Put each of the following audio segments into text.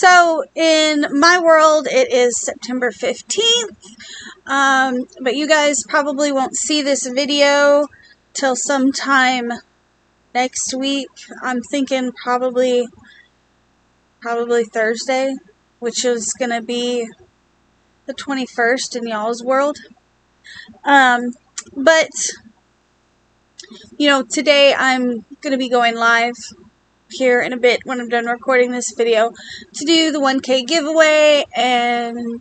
So in my world, it is September 15th, but you guys probably won't see this video till sometime next week. I'm thinking probably Thursday, which is going to be the 21st in y'all's world. But, today I'm going to be going live here in a bit when I'm done recording this video to do the 1K giveaway and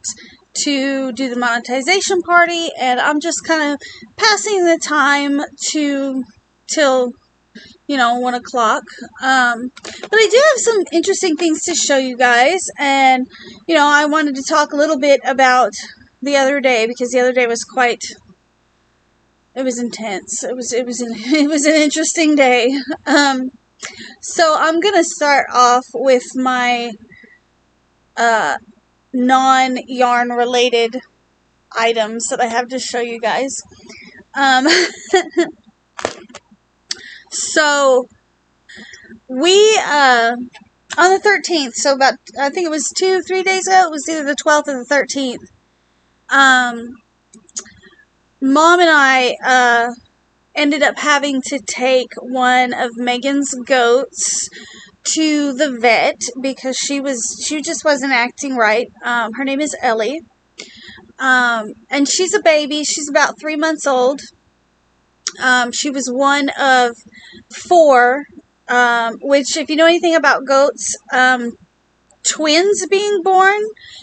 to do the monetization party, and I'm just kind of passing the time till 1 o'clock. But I do have some interesting things to show you guys, and I wanted to talk a little bit about the other day, because the other day was it was intense. It was an interesting day. So I'm going to start off with my non-yarn related items that I have to show you guys. So we, on the 13th, so about, I think it was 2-3 days ago, it was either the 12th or the 13th, Mom and I, ended up having to take one of Megan's goats to the vet because she just wasn't acting right. Her name is Ellie. And she's a baby. She's about 3 months old. She was one of 4, which, if you know anything about goats, twins being born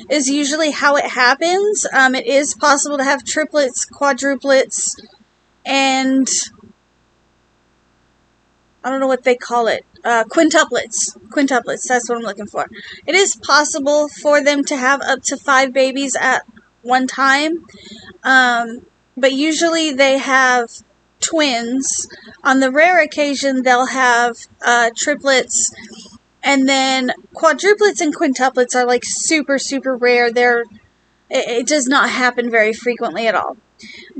is usually how it happens. It is possible to have triplets, quadruplets, and I don't know what they call it. Quintuplets. Quintuplets, that's what I'm looking for. It is possible for them to have up to 5 babies at one time. But usually they have twins. On the rare occasion, they'll have triplets. And then quadruplets and quintuplets are like super, super rare. It does not happen very frequently at all.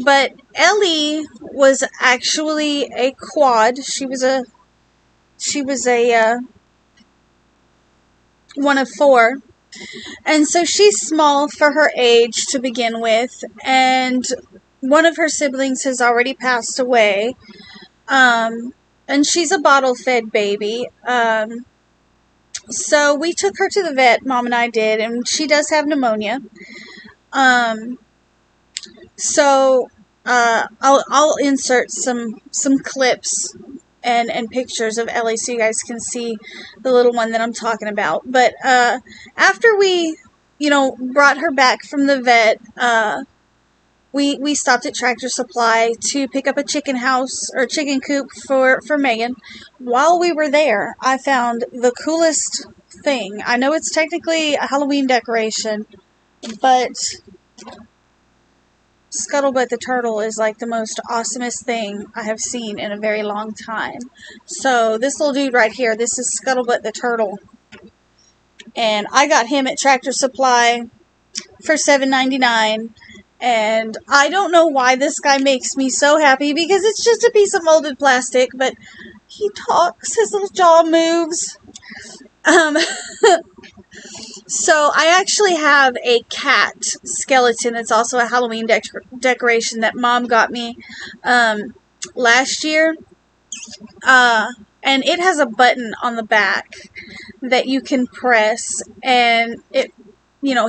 But Ellie was actually a quad. She was a one of 4. And so she's small for her age to begin with, and one of her siblings has already passed away. And she's a bottle-fed baby. So we took her to the vet, Mom and I did, and she does have pneumonia. So I'll insert some clips and pictures of Ellie so you guys can see the little one that I'm talking about. But after we brought her back from the vet, we stopped at Tractor Supply to pick up a chicken house or chicken coop for Megan. While we were there, I found the coolest thing. I know it's technically a Halloween decoration, but Scuttlebutt the turtle is like the most awesomest thing I have seen in a very long time. So this little dude right here, this is Scuttlebutt the turtle, and I got him at Tractor Supply for $7.99. And I don't know why this guy makes me so happy, because it's just a piece of molded plastic, but he talks, his little jaw moves. So I actually have a cat skeleton. It's also a Halloween decoration that Mom got me last year. And it has a button on the back that you can press, and it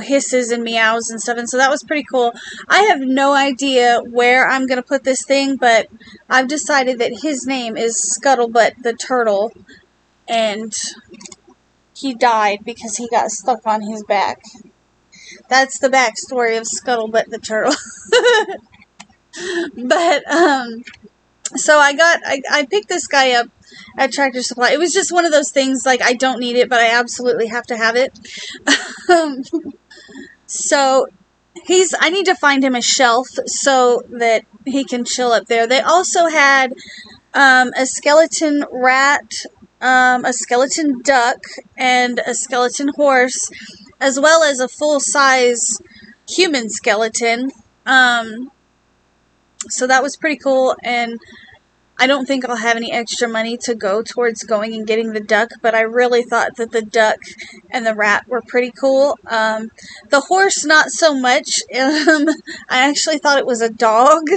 hisses and meows and stuff, and so that was pretty cool. I have no idea where I'm going to put this thing, but I've decided that his name is Scuttlebutt the turtle, and he died because he got stuck on his back. That's the backstory of Scuttlebutt the turtle. But, so I picked this guy up at Tractor Supply. It was just one of those things, like, I don't need it, but I absolutely have to have it. So I need to find him a shelf so that he can chill up there. They also had a skeleton rat, a skeleton duck, and a skeleton horse, as well as a full-size human skeleton. So that was pretty cool, and I don't think I'll have any extra money to go towards going and getting the duck, but I really thought that the duck and the rat were pretty cool. The horse, not so much. I actually thought it was a dog,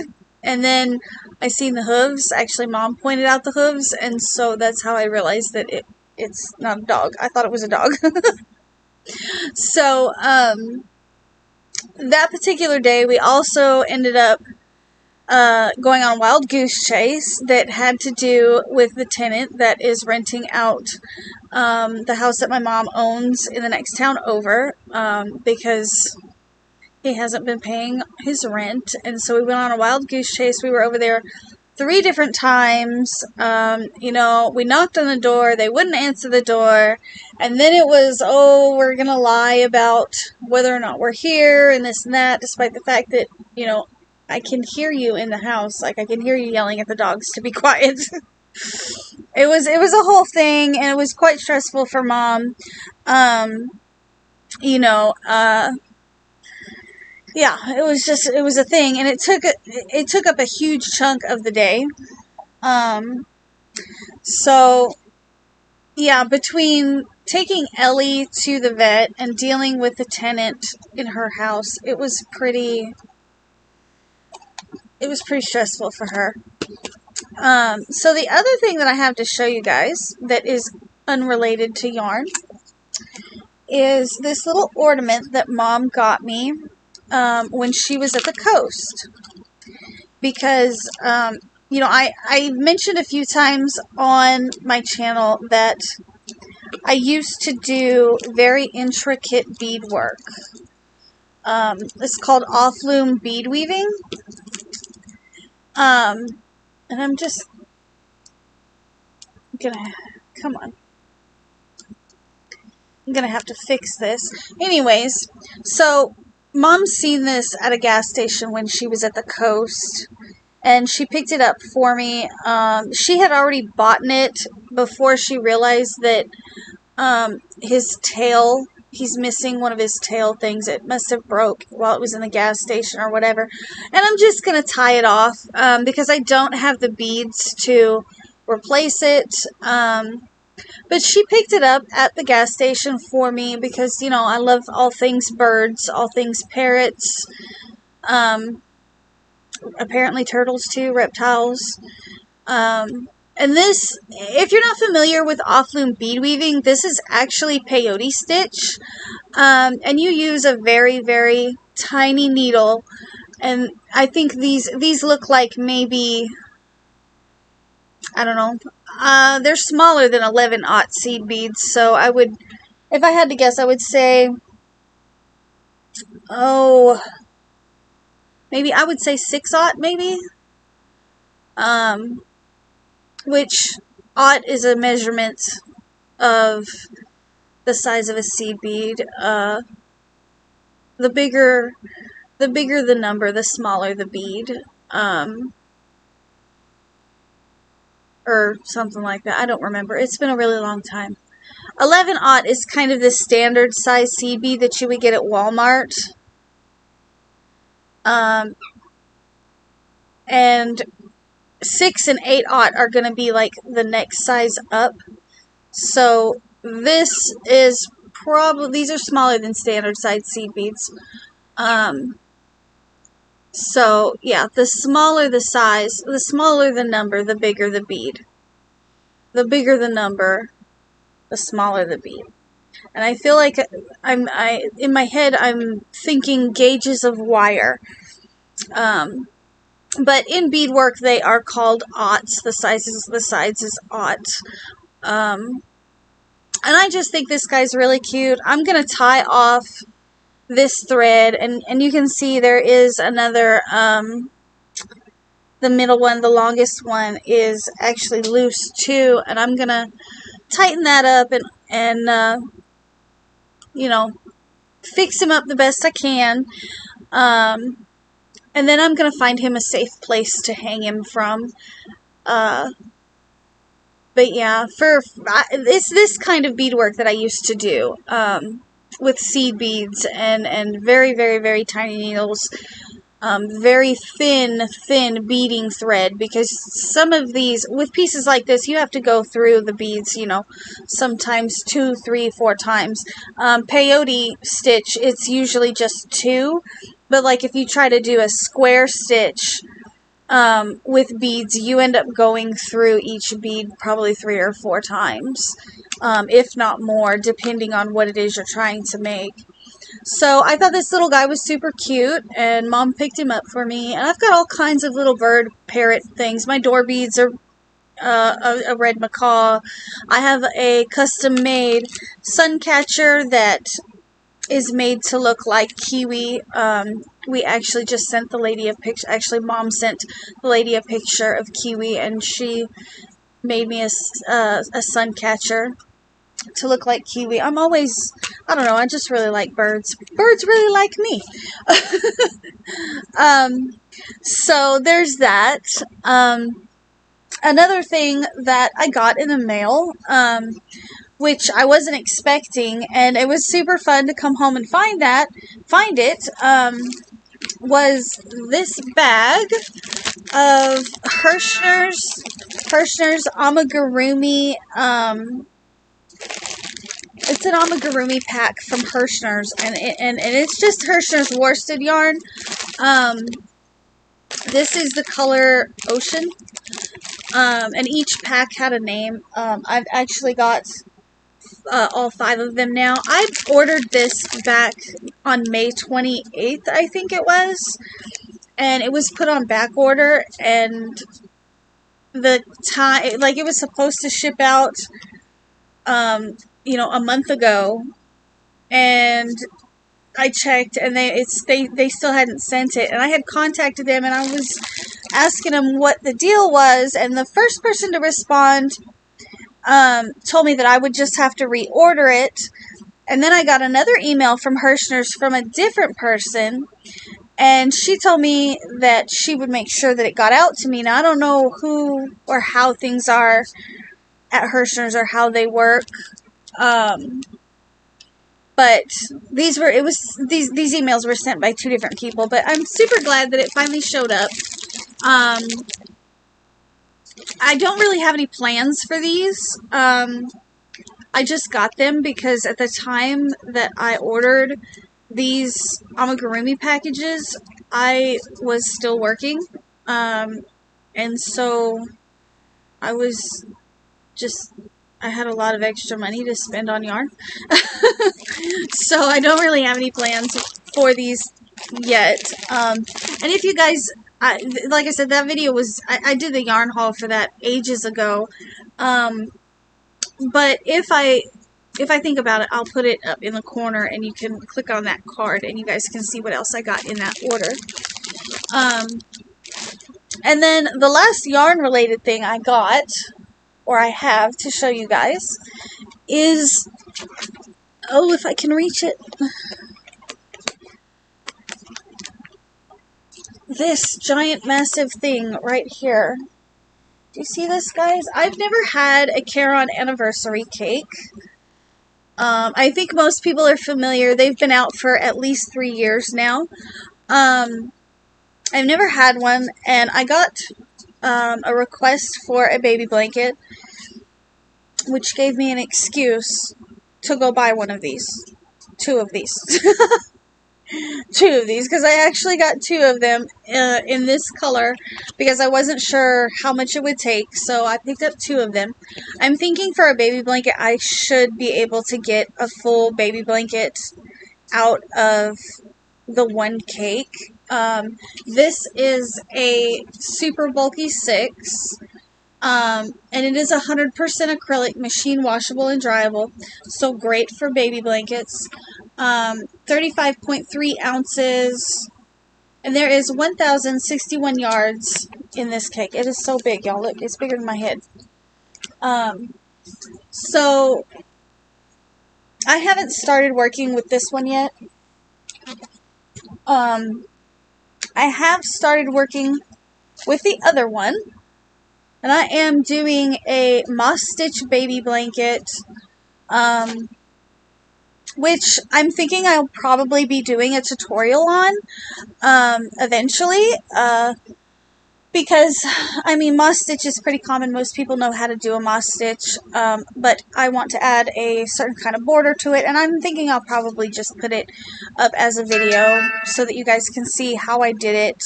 and then I seen the hooves. Actually, Mom pointed out the hooves, and so that's how I realized that it's not a dog. I thought it was a dog. So, that particular day, we also ended up going on a wild goose chase that had to do with the tenant that is renting out the house that my mom owns in the next town over, because he hasn't been paying his rent. And so we went on a wild goose chase. We were over there 3 different times. You know, we knocked on the door. They wouldn't answer the door. And then it was, oh, we're going to lie about whether or not we're here and this and that, despite the fact that, you know, I can hear you in the house. Like, I can hear you yelling at the dogs to be quiet. It was a whole thing, and it was quite stressful for Mom. You know, yeah, it was a thing, and it took up a huge chunk of the day. So, yeah, between taking Ellie to the vet and dealing with the tenant in her house, it was pretty stressful for her. So the other thing that I have to show you guys that is unrelated to yarn is this little ornament that Mom got me when she was at the coast. Because, you know, I mentioned a few times on my channel that I used to do very intricate beadwork. It's called off-loom bead weaving. And I'm just gonna, come on. I'm gonna have to fix this. Anyways, so Mom's seen this at a gas station when she was at the coast, and she picked it up for me. She had already bought it before she realized that his tail, he's missing one of his tail things. It must have broke while it was in the gas station or whatever. And I'm just going to tie it off because I don't have the beads to replace it. But she picked it up at the gas station for me because, you know, I love all things birds, all things parrots. Apparently turtles too, reptiles. And this, if you're not familiar with off-loom bead weaving, this is actually peyote stitch. And you use a very, very tiny needle. And I think these look like maybe, I don't know, they're smaller than 11/0 seed beads. So I would, if I had to guess, I would say, oh, maybe I would say 6/0 maybe. Which 0 is a measurement of the size of a seed bead. The bigger the number, the smaller the bead. Or something like that. I don't remember. It's been a really long time. 11/0 is kind of the standard size seed bead that you would get at Walmart. And 6 and 8/0 are going to be like the next size up. So this is probably, these are smaller than standard size seed beads. So yeah, the smaller the size, the smaller the number, the bigger the bead. The bigger the number, the smaller the bead. And I feel like in my head I'm thinking gauges of wire. But in beadwork, they are called aughts. The size is aught. And I just think this guy's really cute. I'm going to tie off this thread. And you can see there is another, the middle one, the longest one, is actually loose too. And I'm going to tighten that up and you know, fix him up the best I can. And then I'm going to find him a safe place to hang him from. But yeah, it's this kind of beadwork that I used to do. With seed beads and very, very, very tiny needles. very thin beading thread, because some of these, with pieces like this, you have to go through the beads, you know, sometimes 2, 3, 4 times. Peyote stitch, it's usually just 2, but like if you try to do a square stitch with beads, you end up going through each bead probably 3 or 4 times, if not more, depending on what it is you're trying to make. So I thought this little guy was super cute, and Mom picked him up for me. And I've got all kinds of little bird parrot things. My door beads are a red macaw. I have a custom-made sun catcher that is made to look like Kiwi. We actually just sent the lady a picture. Actually, Mom sent the lady a picture of Kiwi, and she made me a sun catcher to look like Kiwi. I don't know, I just really like birds. Birds really like me. So there's that. Another thing that I got in the mail, which I wasn't expecting, and it was super fun to come home and find it, was this bag of Hirschner's amigurumi. It's an amigurumi pack from Hirschner's, and it's just Hirschner's worsted yarn. This is the color Ocean, and each pack had a name. I've actually got all 5 of them now. I ordered this back on May 28th, I think it was, and it was put on back order, and the time, like, it was supposed to ship out you know, a month ago, and I checked, and they still hadn't sent it, and I had contacted them, and I was asking them what the deal was, and the first person to respond told me that I would just have to reorder it. And then I got another email from Hirschner's from a different person, and she told me that she would make sure that it got out to me. Now, I don't know who or how things are at Hirschner's or how they work. But these emails were sent by 2 different people, but I'm super glad that it finally showed up. I don't really have any plans for these. I just got them because at the time that I ordered these amigurumi packages, I was still working. And so I had a lot of extra money to spend on yarn. So I don't really have any plans for these yet. And if you guys, like I said, that video was, I did the yarn haul for that ages ago. But if I think about it, I'll put it up in the corner, and you can click on that card, and you guys can see what else I got in that order. And then the last yarn-related thing I got, or I have to show you guys, is, oh, if I can reach it, this giant massive thing right here. Do you see this, guys? I've never had a Caron anniversary cake. I think most people are familiar. They've been out for at least 3 years now. I've never had one, and I got a request for a baby blanket, which gave me an excuse to go buy one of these. 2 of these. 2 of these, because I actually got 2 of them in this color, because I wasn't sure how much it would take, so I picked up 2 of them. I'm thinking for a baby blanket, I should be able to get a full baby blanket out of the one cake. This is a super bulky 6, and it is 100% acrylic, machine washable and dryable, so great for baby blankets. 35.3 ounces, and there is 1,061 yards in this cake. It is so big, y'all. Look, it's bigger than my head. So I haven't started working with this one yet. I have started working with the other one, and I am doing a moss stitch baby blanket. which I'm thinking I'll probably be doing a tutorial on eventually, because, I mean, moss stitch is pretty common. Most people know how to do a moss stitch, but I want to add a certain kind of border to it, and I'm thinking I'll probably just put it up as a video so that you guys can see how I did it,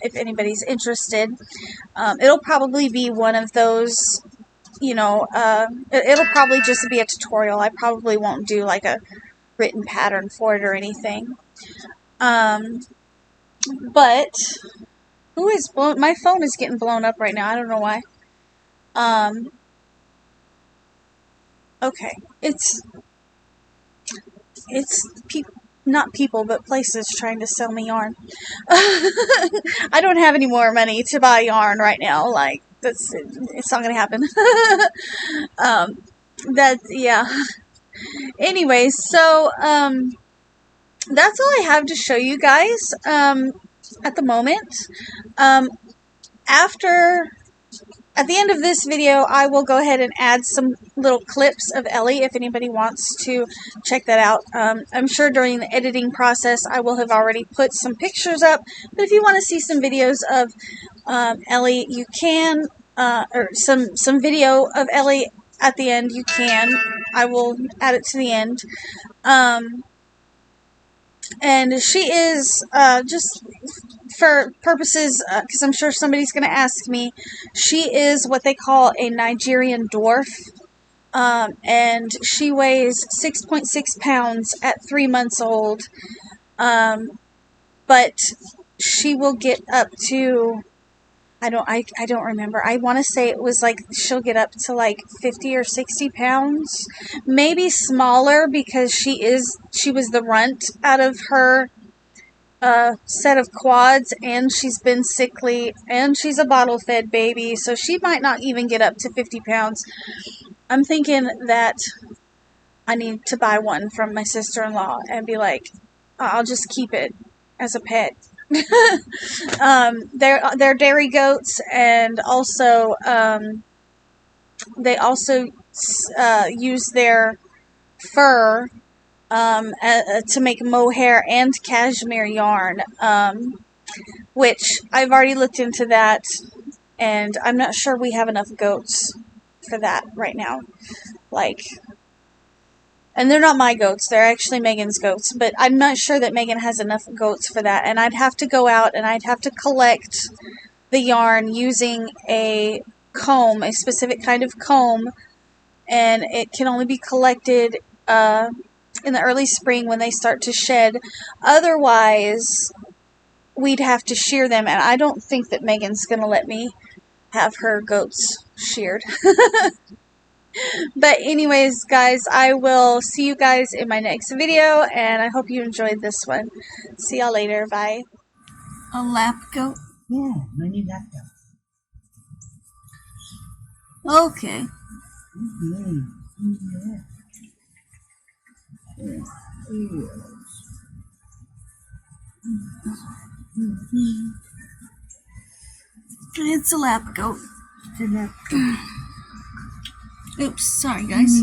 if anybody's interested. It'll probably be one of those, you know, it'll probably just be a tutorial. I probably won't do like a written pattern for it or anything. But who is blown? My phone is getting blown up right now. I don't know why. Okay, it's not people, but places trying to sell me yarn. I don't have any more money to buy yarn right now. Like, it's not gonna happen. Yeah. Anyways, so that's all I have to show you guys at the moment. At the end of this video, I will go ahead and add some little clips of Ellie if anybody wants to check that out. I'm sure during the editing process I will have already put some pictures up, but if you want to see some videos of Ellie, you can, or some video of Ellie at the end, you can. I will add it to the end. And she is, just for purposes, because I'm sure somebody's going to ask me, she is what they call a Nigerian dwarf, and she weighs 6.6 pounds at 3 months old, but she will get up to, I don't remember. I want to say it was like she'll get up to like 50 or 60 pounds, maybe smaller, because she was the runt out of her set of quads, and she's been sickly, and she's a bottle-fed baby, so she might not even get up to 50 pounds. I'm thinking that I need to buy one from my sister-in-law and be like, I'll just keep it as a pet. They're dairy goats, and also they also use their fur to make mohair and cashmere yarn, which I've already looked into that, and I'm not sure we have enough goats for that right now. Like, and they're not my goats, they're actually Megan's goats, but I'm not sure that Megan has enough goats for that, and I'd have to go out and I'd have to collect the yarn using a comb, a specific kind of comb, and it can only be collected in the early spring when they start to shed. Otherwise, we'd have to shear them, and I don't think that Megan's going to let me have her goats sheared. But anyways, guys, I will see you guys in my next video, and I hope you enjoyed this one. See y'all later. Bye. A lap goat? Yeah, mini lap goat. Okay. Mm-hmm. Yeah. Yeah. Mm-hmm. It's a lap goat. It's a lap goat. Oops, sorry guys.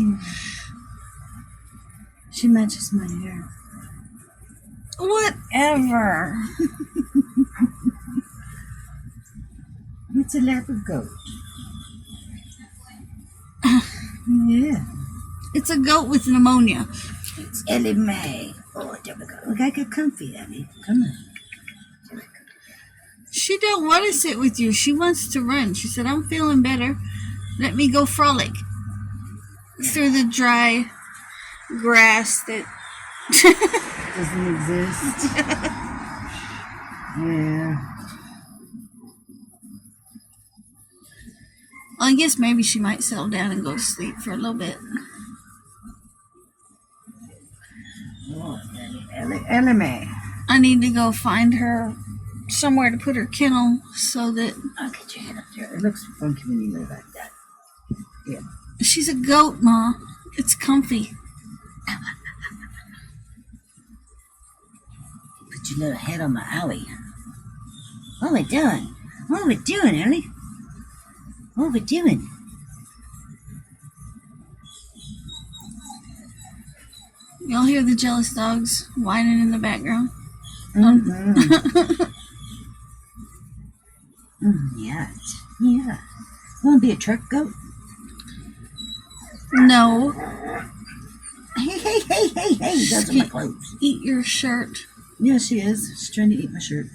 She matches my hair. Whatever. It's a leopard goat. Yeah. It's a goat with pneumonia. It's Ellie Mae. Oh, there we go. Look, I got comfy, Ellie. Come on. There we go. She don't want to sit with you. She wants to run. She said, I'm feeling better. Let me go frolic through the dry grass that doesn't exist. Yeah. Well, I guess maybe she might settle down and go to sleep for a little bit. Oh, Ellie Mae. I need to go find her somewhere to put her kennel so that... I'll get your head up there. It looks funky when you lay like that. Yeah. She's a goat, Ma. It's comfy. Put your little head on my alley. What are we doing? What are we doing, Ellie? What are we doing? Y'all hear the jealous dogs whining in the background? Yes. Yeah. Want to be a truck goat? No. Hey, those are my clothes. Eat your shirt. Yeah, she is. She's trying to eat my shirt.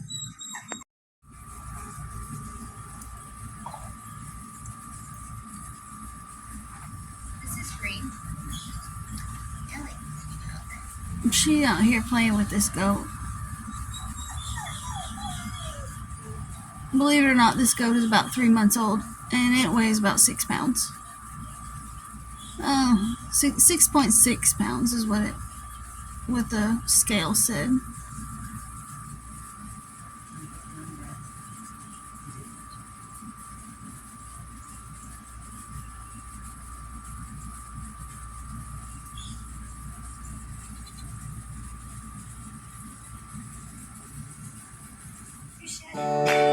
This is Green. Ellie. She out here playing with this goat. Believe it or not, this goat is about 3 months old, and it weighs about 6 pounds. 6.6 pounds is what the scale said. Crochet.